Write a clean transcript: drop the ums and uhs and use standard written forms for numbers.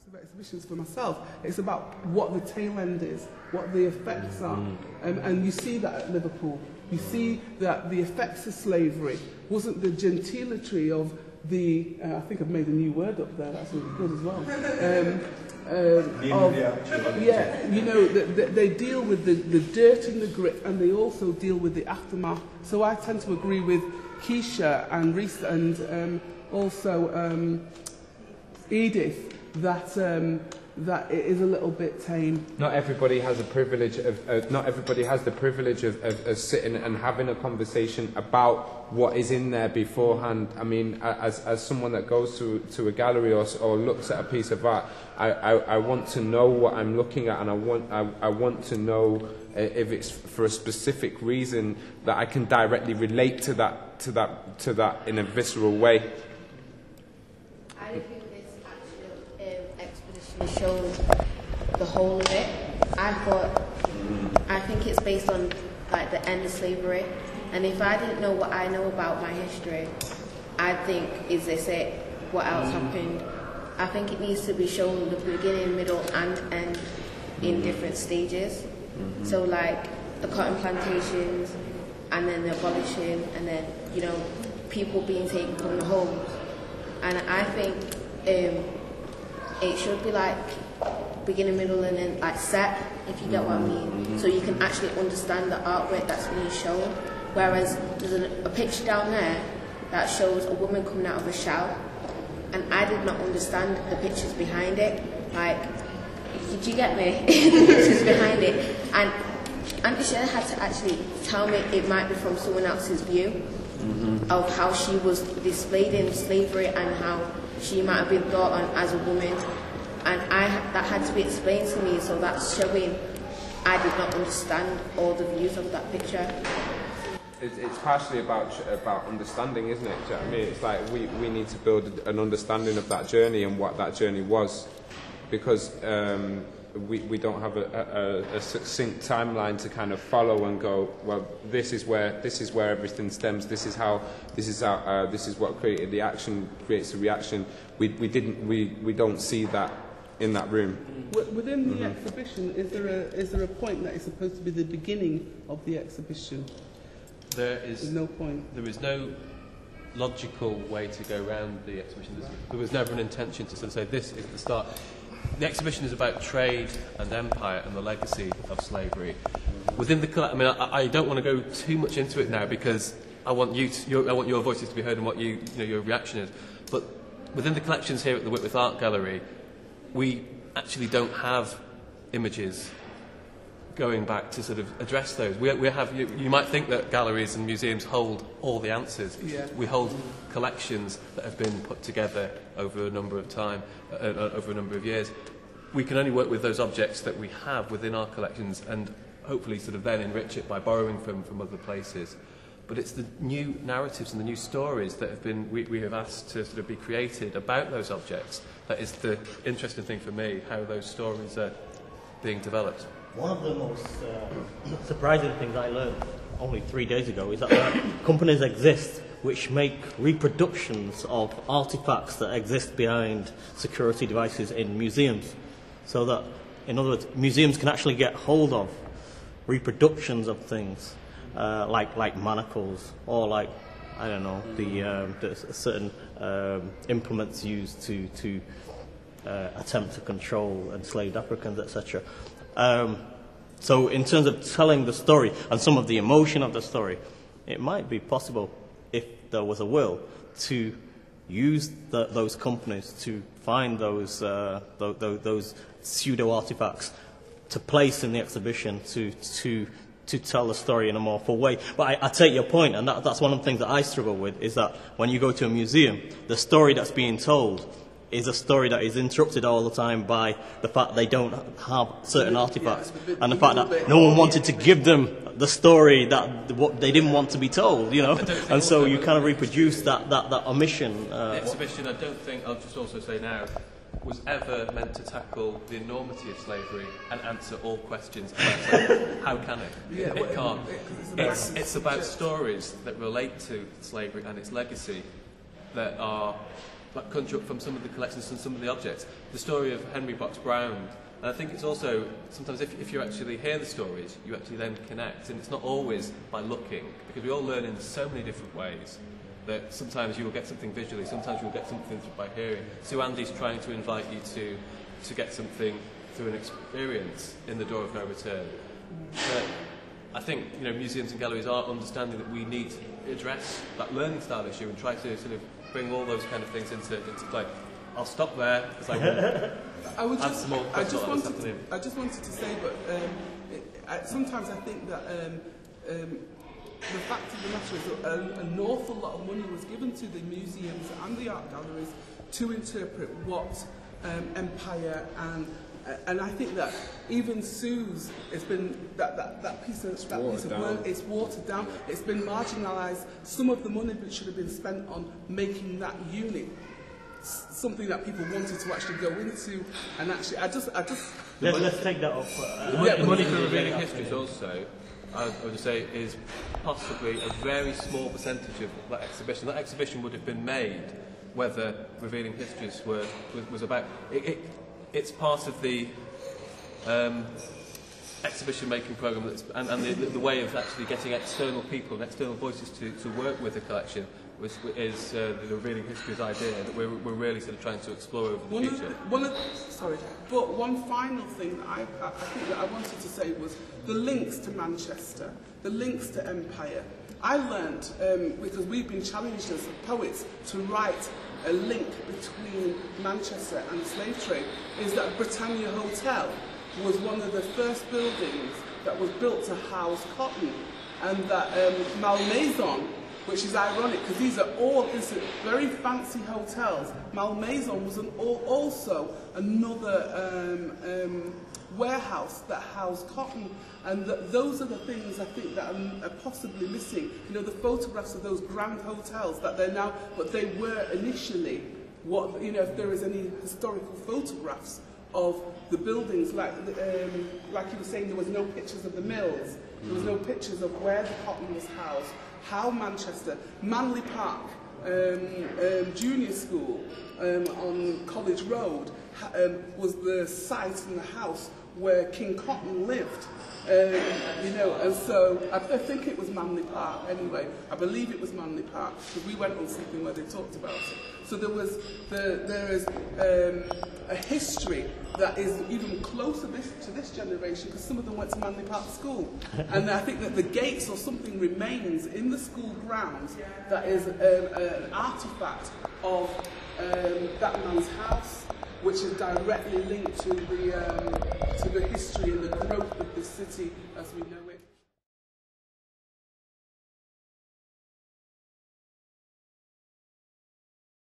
of exhibitions for myself. It's about what the tail end is, what the effects are. And you see that at Liverpool. You see that the effects of slavery wasn't the gentility of the, I think I've made a new word up there, that's really good as well. You know, they deal with the dirt and the grit, and they also deal with the aftermath. So I tend to agree with Keisha and Reese and also Edith that it is a little bit tame. Not everybody has a privilege of. Not everybody has the privilege of sitting and having a conversation about what is in there beforehand. I mean, as someone that goes to a gallery or looks at a piece of art, I want to know what I'm looking at, and I want to know if it's for a specific reason that I can directly relate to that in a visceral way. I don't think this actual expedition shows the whole of it. I think it's based on like the end of slavery, and if I didn't know what I know about my history, I'd think, is this it? What else happened? I think it needs to be shown the beginning, middle, and end in different stages. So like the cotton plantations, and then the abolishing, and then, you know, people being taken from the homes. And I think it should be like beginning, middle, and then like set, if you get what I mean. So you can actually understand the artwork that's being shown. Whereas there's a picture down there that shows a woman coming out of a shower, and I did not understand the pictures behind it. Like, did you get me? The pictures behind it. And Auntie Sher had to actually tell me it might be from someone else's view of how she was displayed in slavery and how she might have been thought on as a woman. And that had to be explained to me, so that's showing I did not understand all the views of that picture. It's partially about understanding, isn't it? Do you know what I mean? It's like we need to build an understanding of that journey and what that journey was, because we don't have a succinct timeline to kind of follow and go, well, this is where everything stems. This is what created the action, creates the reaction. We don't see that in that room. Within the exhibition, is there a point that is supposed to be the beginning of the exhibition? There's no point. There is no logical way to go around the exhibition. There was never an intention to sort of say this is the start. The exhibition is about trade and empire and the legacy of slavery. Within the I mean, I don't want to go too much into it now because I want your voices to be heard and what your reaction is. But within the collections here at the Whitworth Art Gallery, we actually don't have images going back to sort of address those. We have. You might think that galleries and museums hold all the answers. Yeah. We hold collections that have been put together over a number of over a number of years. We can only work with those objects that we have within our collections, and hopefully sort of then enrich it by borrowing from other places. But it's the new narratives and the new stories that have been we have asked to sort of be created about those objects. That is the interesting thing for me, how those stories are being developed. One of the most surprising things I learned only 3 days ago is that companies exist which make reproductions of artifacts that exist behind security devices in museums. So that, in other words, museums can actually get hold of reproductions of things like manacles or like, I don't know, the certain implements used to attempt to control enslaved Africans, etc. So in terms of telling the story and some of the emotion of the story, it might be possible, if there was a will, to use those companies to find those pseudo artifacts to place in the exhibition to tell the story in a more full way. But I take your point, and that's one of the things that I struggle with, is that when you go to a museum, the story that's being told is a story that is interrupted all the time by the fact they don't have certain artifacts, and the fact that no one wanted to give them the story that what they didn't want to be told, you know, and so you kind of reproduce that omission. The exhibition, I don't think, I'll just also say now, was ever meant to tackle the enormity of slavery and answer all questions about slavery. How can it? Yeah, it can't. It's about stories that relate to slavery and its legacy that are like, conjure up from some of the collections and some of the objects. The story of Henry Box Brown. And I think it's also, sometimes if you actually hear the stories, you actually then connect. And it's not always by looking, because we all learn in so many different ways that sometimes you will get something visually, sometimes you'll get something by hearing. So Andy's trying to invite you to get something through an experience in the door of no return. But I think, you know, museums and galleries are understanding that we need to address that learning style issue and try to sort of bring all those kind of things into play. I'll stop there because I just wanted to say, but sometimes I think that the fact of the matter is that an awful lot of money was given to the museums and the art galleries to interpret what empire and I think that even Sue's, it's been that piece of work, it's watered down, it's been marginalised. Some of the money that should have been spent on making that unit something that people wanted to actually go into, and actually, let's take that off. The money for revealing histories also, I would say, is possibly a very small percentage of that exhibition. That exhibition would have been made whether revealing histories was about. It's part of the exhibition making programme and the way of actually getting external people and external voices to work with the collection is the revealing histories idea that we're really sort of trying to explore over the future. But one final thing that I think that I wanted to say was the links to Manchester, the links to empire. I learned, because we've been challenged as poets to write a link between Manchester and the slave trade, is that Britannia Hotel was one of the first buildings that was built to house cotton, and that Malmaison, which is ironic because these are all very fancy hotels. Malmaison was also another warehouse that housed cotton, and those are the things I think that are possibly missing. You know, the photographs of those grand hotels that they're now, but they were initially what, you know, if there is any historical photographs of the buildings, like you were saying, there was no pictures of the mills, there was no pictures of where the cotton was housed, how Manchester, Manley Park Junior School on College Road was the site and the house where King Cotton lived. You know, and so I think it was Manley Park anyway. I believe it was Manley Park because we went on something where they talked about it. So there is a history that is even closer to this generation because some of them went to Manley Park School, and I think that the gates or something remains in the school grounds that is an artefact of that man's house, which is directly linked to the history and the growth of the city as we know it.